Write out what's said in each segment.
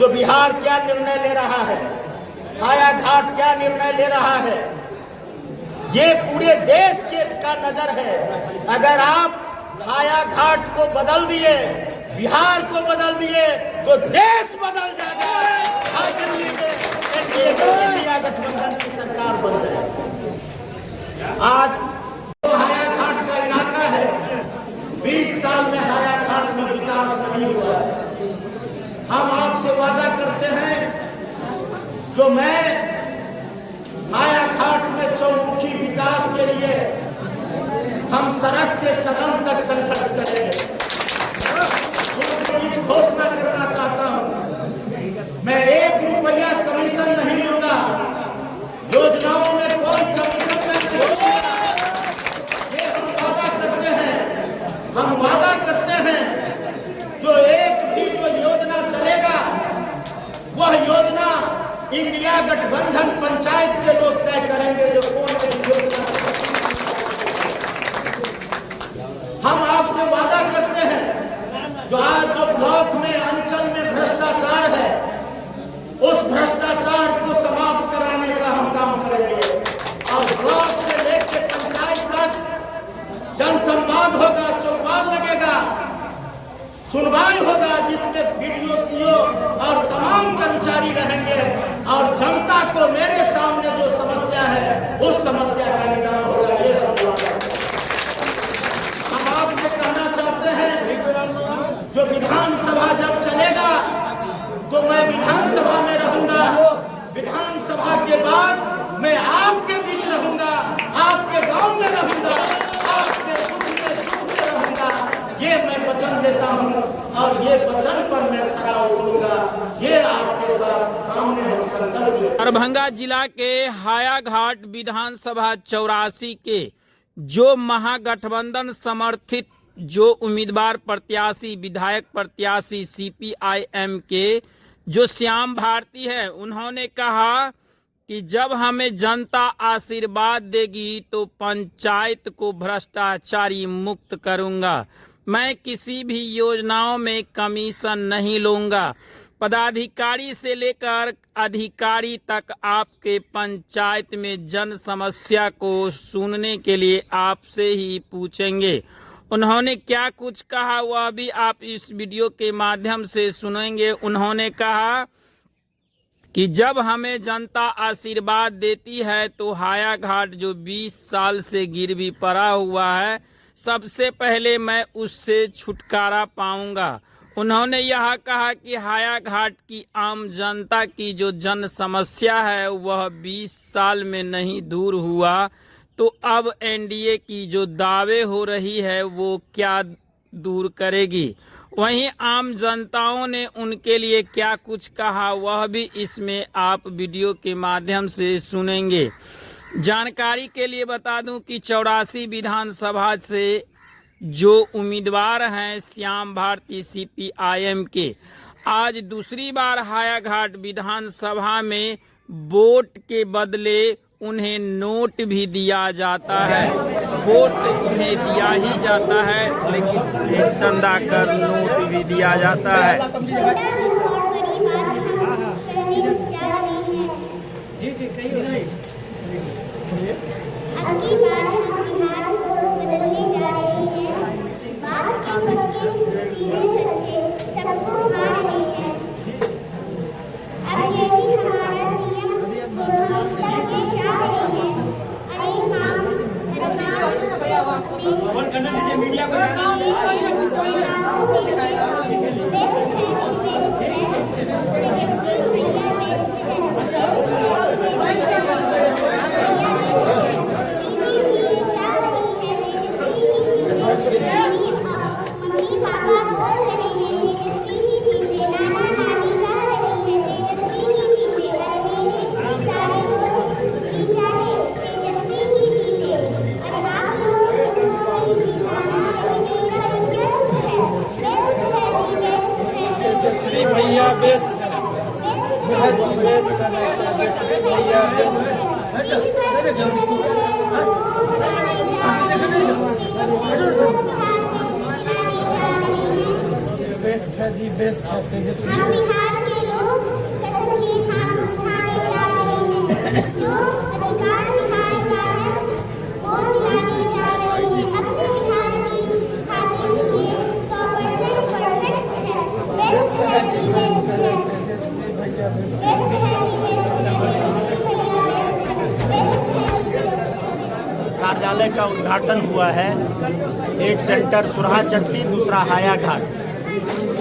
जो बिहार क्या निर्णय ले रहा है, हायाघाट क्या निर्णय ले रहा है, ये पूरे देश के का नजर है। अगर आप हायाघाट को बदल दिए, बिहार को बदल दिए, तो देश बदल जाएगा। इंडिया गठबंधन की सरकार बन जाए। आज तो हायाघाट का इलाका है, 20 साल में हायाघाट में विकास नहीं हुआ है। हम आपसे वादा करते हैं, जो मैं हायाघाट में चौमुखी विकास के लिए हम सड़क से सदन तक संघर्ष करेंगे। घोषणा करना चाहता हूं, मैं 1 रुपया कमीशन नहीं लूंगा, योजनाओं में कोई कमीशन नहीं होगा। ये हम वादा करते हैं, हम वादा करते हैं। जो एक भी जो योजना चलेगा, वह योजना इंडिया गठबंधन पंचायत के लोग तय करेंगे। जो कौन सी योजना, हम आपसे वादा करते हैं। जो आज जो ब्लॉक में, अंचल में भ्रष्टाचार है, उस भ्रष्टाचार को समाप्त कराने का हम काम करेंगे। और ब्लॉक से लेकर पंचायत तक जनसंवाद होगा, चौपाल लगेगा, सुनवाई होगा, जिसमें बीडीओ, सीओ और तमाम कर्मचारी रहेंगे और जनता को मेरे सामने जो समस्या है, उस समस्या का निदान होगा। ये हम आपसे कहना चाहते हैं, जो विधानसभा जब चलेगा तो मैं विधानसभा में रहूंगा। विधानसभा के बाद मैं आपके बीच रहूंगा, आपके गांव में रहूंगा, आपके सुख में रहूंगा। ये मैं वचन देता हूं और ये वचन पर मैं खरा उतरूंगा। ये आपके साथ सामने हम संकल्प। दरभंगा जिला के हायाघाट विधानसभा 84 के जो महागठबंधन समर्थित जो उम्मीदवार प्रत्याशी, विधायक प्रत्याशी CPIM के जो श्याम भारती है, उन्होंने कहा कि जब हमें जनता आशीर्वाद देगी तो पंचायत को भ्रष्टाचारी मुक्त करूंगा। मैं किसी भी योजनाओं में कमीशन नहीं लूंगा। पदाधिकारी से लेकर अधिकारी तक आपके पंचायत में जन समस्या को सुनने के लिए आपसे ही पूछेंगे। उन्होंने क्या कुछ कहा वह भी आप इस वीडियो के माध्यम से सुनेंगे। उन्होंने कहा कि जब हमें जनता आशीर्वाद देती है तो हायाघाट जो 20 साल से गिरवी पड़ा हुआ है, सबसे पहले मैं उससे छुटकारा पाऊंगा। उन्होंने यह कहा कि हायाघाट की आम जनता की जो जन समस्या है वह 20 साल में नहीं दूर हुआ, तो अब एनडीए की जो दावे हो रही है वो क्या दूर करेगी। वहीं आम जनताओं ने उनके लिए क्या कुछ कहा वह भी इसमें आप वीडियो के माध्यम से सुनेंगे। जानकारी के लिए बता दूं कि 84 विधानसभा से जो उम्मीदवार हैं श्याम भारती CPIM के, आज दूसरी बार हायाघाट विधानसभा में वोट के बदले उन्हें नोट भी दिया जाता है। वोट उन्हें दिया ही जाता है, लेकिन चंदा कर नोट भी दिया जाता है। भैया बेस्ट भैया बेस्ट है जी, बेस्ट है तेजस्वी। जो अधिकार बिहार का है वो दिलानी जा रही है। अपने बिहार की खातिर ये 100% परफेक्ट है। बेस्ट है जी, बेस्ट है। बेस्ट है जी, बेस्ट है। तेजस्वी भैया बेस्ट है। बेस्ट है जी, बेस्ट है। कार्यालय का उद्घाटन हुआ है। एक सेंटर सुरहा चट्टी, दूसरा हाया घाट।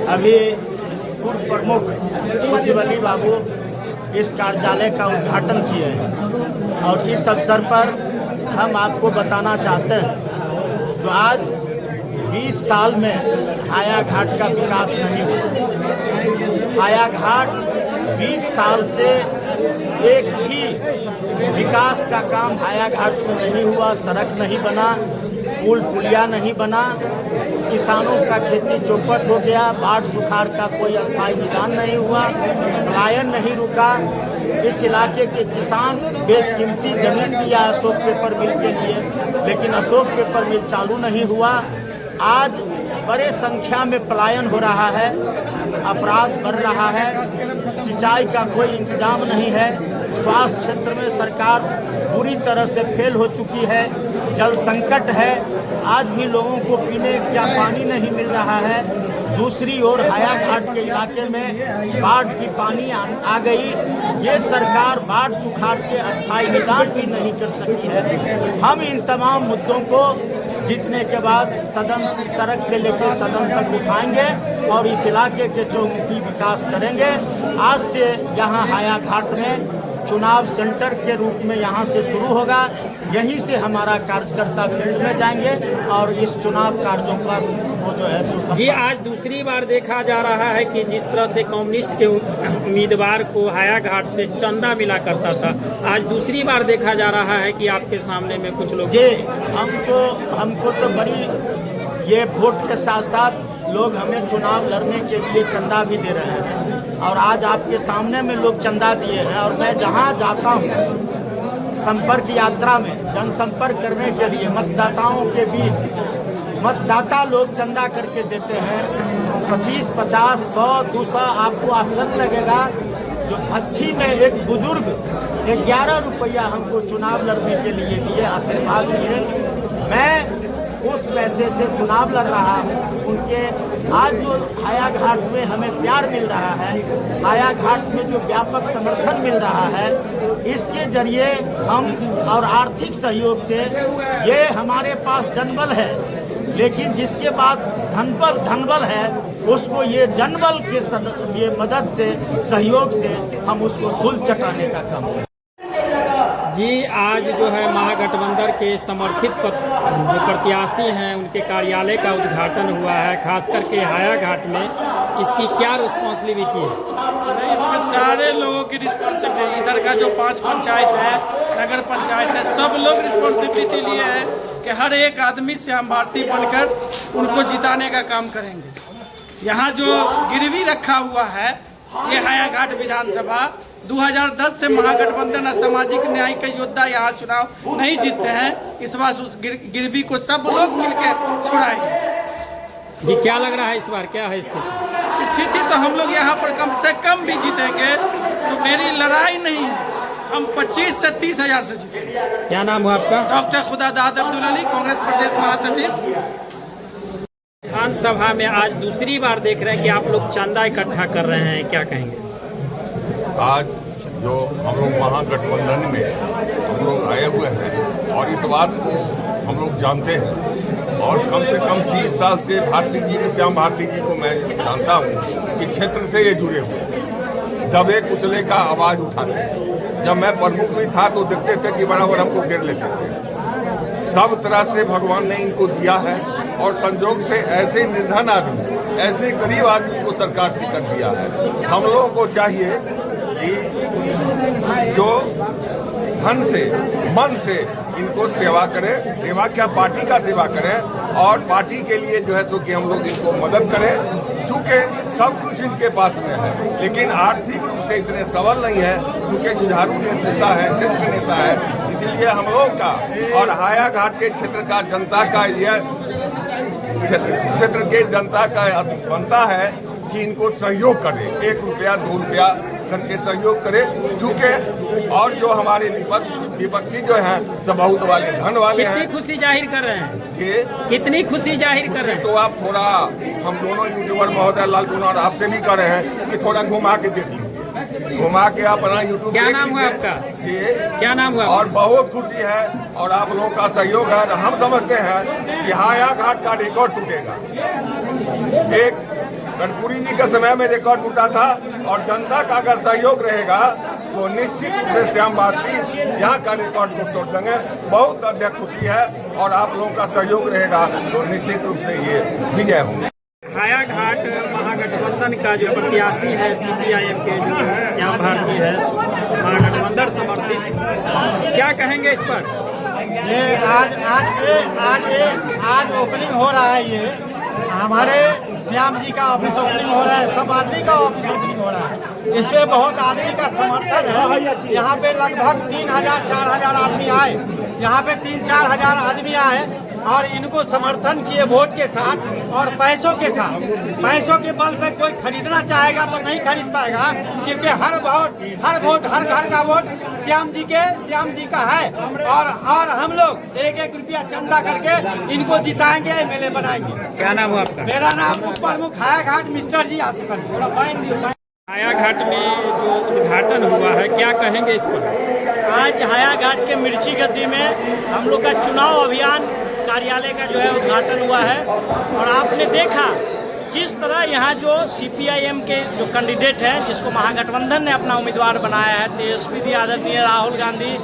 अभी पूर्व प्रमुख सूर्यवली बाबू इस कार्यालय का उद्घाटन किए हैं और इस अवसर पर हम आपको बताना चाहते हैं जो आज 20 साल में हाया घाट का विकास नहीं हुआ। हाया घाट 20 साल से एक भी विकास का काम हाया घाट में नहीं हुआ। सड़क नहीं बना, पुल पुलिया नहीं बना, किसानों का खेती चौपट हो गया, बाढ़ सुखाड़ का कोई अस्थायी निदान नहीं हुआ, पलायन नहीं रुका। इस इलाके के किसान बेशकीमती जमीन दिया अशोक पेपर मिल के लिए, लेकिन अशोक पेपर मिल चालू नहीं हुआ। आज बड़े संख्या में पलायन हो रहा है, अपराध बढ़ रहा है, सिंचाई का कोई इंतजाम नहीं है, स्वास्थ्य क्षेत्र में सरकार पूरी तरह से फेल हो चुकी है, जल संकट है, आज भी लोगों को पीने का पानी नहीं मिल रहा है। दूसरी ओर हाया घाट के इलाके में बाढ़ की पानी आ गई। ये सरकार बाढ़ सुखाड़ के अस्थायी निदान भी नहीं कर सकी है। हम इन तमाम मुद्दों को जीतने के बाद सदन से, सड़क से लेकर सदन तक उठाएंगे और इस इलाके के चौमुखी विकास करेंगे। आज से यहाँ हाया घाट में चुनाव सेंटर के रूप में यहाँ से शुरू होगा। यहीं से हमारा कार्यकर्ता फील्ड में जाएंगे और इस चुनाव कार्यों का वो जो है जी, आज दूसरी बार देखा जा रहा है कि जिस तरह से कम्युनिस्ट के उम्मीदवार को हाया घाट से चंदा मिला करता था, आज दूसरी बार देखा जा रहा है कि आपके सामने में कुछ लोग जी हमको तो बड़ी ये वोट के साथ साथ लोग हमें चुनाव लड़ने के लिए चंदा भी दे रहे हैं और आज आपके सामने में लोग चंदा दिए हैं। और मैं जहाँ जाता हूँ संपर्क यात्रा में जनसंपर्क करने के लिए मतदाताओं के बीच मतदाता लोग चंदा करके देते हैं 25, 50, 100, 200। आपको आश्चर्य लगेगा जो भस्सी में एक बुजुर्ग 11 रुपया हमको चुनाव लड़ने के लिए दिए, आशीर्वाद दिए। मैं उस पैसे से चुनाव लड़ रहा हूँ। उनके आज जो हाया घाट में हमें प्यार मिल रहा है, हाया घाट में जो व्यापक समर्थन मिल रहा है, इसके जरिए हम और आर्थिक सहयोग से ये हमारे पास जनबल है, लेकिन जिसके बाद धनबल है उसको ये जनबल के ये मदद से, सहयोग से हम उसको धूल चटाने का काम करें। जी, आज जो है महागठबंधन के समर्थित जो प्रत्याशी हैं उनके कार्यालय का उद्घाटन हुआ है, खास करके हाया घाट में। इसकी क्या रिस्पॉन्सिबिलिटी है? इसमें सारे लोगों की रिस्पॉन्सिबिलिटी, इधर का जो 5 पंचायत है, नगर पंचायत है, सब लोग रिस्पॉन्सिबिलिटी लिए है कि हर एक आदमी से हम भारतीय बनकर उनको जिताने का काम करेंगे। यहाँ जो गिरवी रखा हुआ है ये हाया घाट विधानसभा 2010 से महागठबंधन असामाजिक न्याय के योद्धा यहाँ चुनाव नहीं जीतते हैं। इस बार उस गिरवी को सब लोग मिलकर छुड़ाएंगे। जी, क्या लग रहा है इस बार, क्या है स्थिति? तो हम लोग यहाँ पर कम से कम भी जीतेंगे, तो मेरी लड़ाई नहीं है, हम 25 से 30 हजार से जीतेंगे। क्या नाम हुआ आपका? डॉक्टर खुदादाद अब्दुल अली, कांग्रेस प्रदेश महासचिव। विधानसभा में आज दूसरी बार देख रहे हैं कि आप लोग चंदा इकट्ठा कर रहे हैं, क्या कहेंगे? आज जो हम लोग महागठबंधन में हम लोग आए हुए हैं और इस बात को हम लोग जानते हैं और कम से कम 30 साल से भारती जी को, श्याम भारती जी को मैं जानता हूँ कि क्षेत्र से ये जुड़े हुए दबे कुचले का आवाज़ उठाते। जब मैं प्रमुख भी था तो देखते थे कि बराबर हमको घेर लेते थे। सब तरह से भगवान ने इनको दिया है और संजोग से ऐसे निर्धन आदमी, ऐसे गरीब आदमी को सरकार टिकट दिया है। हम लोगों को चाहिए कि जो धन से, मन से इनको सेवा करें, सेवा क्या पार्टी का सेवा करें और पार्टी के लिए जो है सो कि हम लोग इनको मदद करें। चूँकि सब कुछ इनके पास में है लेकिन आर्थिक रूप से इतने सबल नहीं है, चूँकि जुझारू नेता है, क्षेत्र के नेता है, इसीलिए हम लोग का और हाया घाट के क्षेत्र का जनता का यह क्षेत्र के जनता का बनता है कि इनको सहयोग करें, 1 रुपया 2 रुपया करके सहयोग करें, चूँकि और जो हमारे विपक्षी जो हैं सब बहुत वाले धन वाले हैं। कितनी खुशी जाहिर कर रहे हैं कि कितनी खुशी जाहिर कर रहे हैं? तो आप थोड़ा, हम दोनों यूट्यूबर महोदय लालटून और आपसे भी कर रहे हैं कि थोड़ा घुमा के देख लीजिए, घुमा के अपना यूट्यूब क्या नाम हुआ आपका? क्या नाम हुआ? और बहुत खुशी है और आप लोगों का सहयोग है। हम समझते हैं कि हाया घाट का रिकॉर्ड टूटेगा। एक कर्पूरी जी के समय में रिकॉर्ड टूटा था और जनता का अगर सहयोग रहेगा तो निश्चित रूप से श्याम भारती यहाँ का रिकॉर्ड को तोड़ देंगे। बहुत अधिक खुशी है और आप लोगों का सहयोग रहेगा तो निश्चित रूप से ये विजय होंगे। हाया घाट महागठबंधन का जो प्रत्याशी है CPIM के जो श्याम भारती है, महागठबंधन समर्थित, क्या कहेंगे इस पर? ये आज ओपनिंग हो रहा है। ये हमारे श्याम जी का ऑफिस ओपनिंग हो रहा है, सब आदमी का ऑफिस ओपनिंग हो रहा है। इस पे बहुत आदमी का समर्थन है। यहाँ पे लगभग 3000-4000 आदमी आए, यहाँ पे 3-4 हजार आदमी आए और इनको समर्थन किए वोट के साथ और पैसों के साथ। पैसों के बल पे कोई खरीदना चाहेगा तो नहीं खरीद पाएगा, क्योंकि हर वोट हर घर का वोट श्याम जी का है। और हम लोग 1-1 रुपया चंदा करके इनको जिताएंगे, MLA बनाएंगे। क्या नाम हुआ आपका? मेरा नाम उप प्रमुख हाया घाट मिस्टर जी आसिफ अली। हाया घाट में जो उद्घाटन हुआ है, क्या कहेंगे इस पर? आज हाया घाट के मिर्ची गद्दी में हम लोग का चुनाव अभियान कार्यालय का जो है उद्घाटन हुआ है। और आपने देखा किस तरह यहाँ जो CPIM के जो कैंडिडेट हैं, जिसको महागठबंधन ने अपना उम्मीदवार बनाया है, तेजस्वी जी आदरणीय राहुल गांधी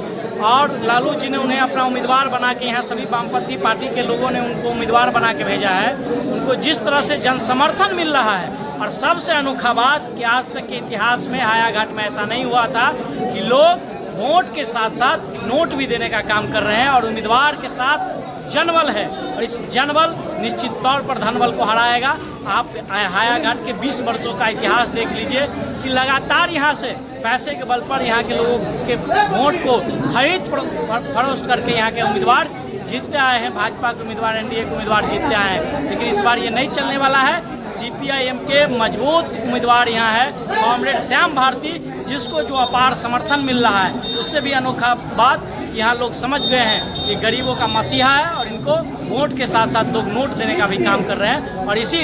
और लालू जी ने उन्हें अपना उम्मीदवार बना के, यहाँ सभी वामपंथी पार्टी के लोगों ने उनको उम्मीदवार बना के भेजा है। उनको जिस तरह से जन समर्थन मिल रहा है, और सबसे अनोखा बात कि आज तक के इतिहास में हाया घाट में ऐसा नहीं हुआ था कि लोग वोट के साथ साथ नोट भी देने का काम कर रहे हैं। और उम्मीदवार के साथ जनबल है और इस जनबल निश्चित तौर पर धनबल को हराएगा। आप हाया घाट के 20 वर्षों का इतिहास देख लीजिए कि लगातार यहाँ से पैसे के बल पर यहाँ के लोगों के वोट को खरीद फरोख्त करके यहाँ के उम्मीदवार जीतते आए हैं। भाजपा के उम्मीदवार, NDA के उम्मीदवार जीतते आए हैं। लेकिन इस बार ये नहीं चलने वाला है। CPIM के मजबूत उम्मीदवार यहाँ है कॉमरेड श्याम भारती, जिसको जो अपार समर्थन मिल रहा है। उससे भी अनोखा बात, यहाँ लोग समझ गए हैं कि गरीबों का मसीहा है और इनको वोट के साथ साथ लोग नोट देने का भी काम कर रहे हैं। और इसी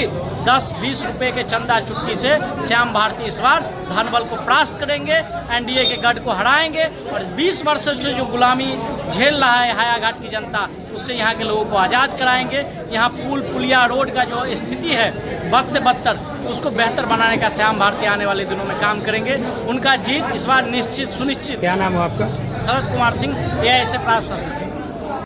10-20 रुपए के चंदा चुटकी से श्याम भारती इस बार धनबल को परास्त करेंगे, NDA के गढ़ को हराएंगे और 20 वर्षों से जो गुलामी झेल रहा है हाया घाट की जनता, उससे यहाँ के लोगों को आज़ाद कराएंगे। यहाँ पुल पुलिया रोड का जो स्थिति है बद से बदतर, उसको बेहतर बनाने का श्याम भारती आने वाले दिनों में काम करेंगे। उनका जीत इस बार निश्चित सुनिश्चित। क्या नाम है आपका? शरद कुमार सिंह, AISF प्रशासक।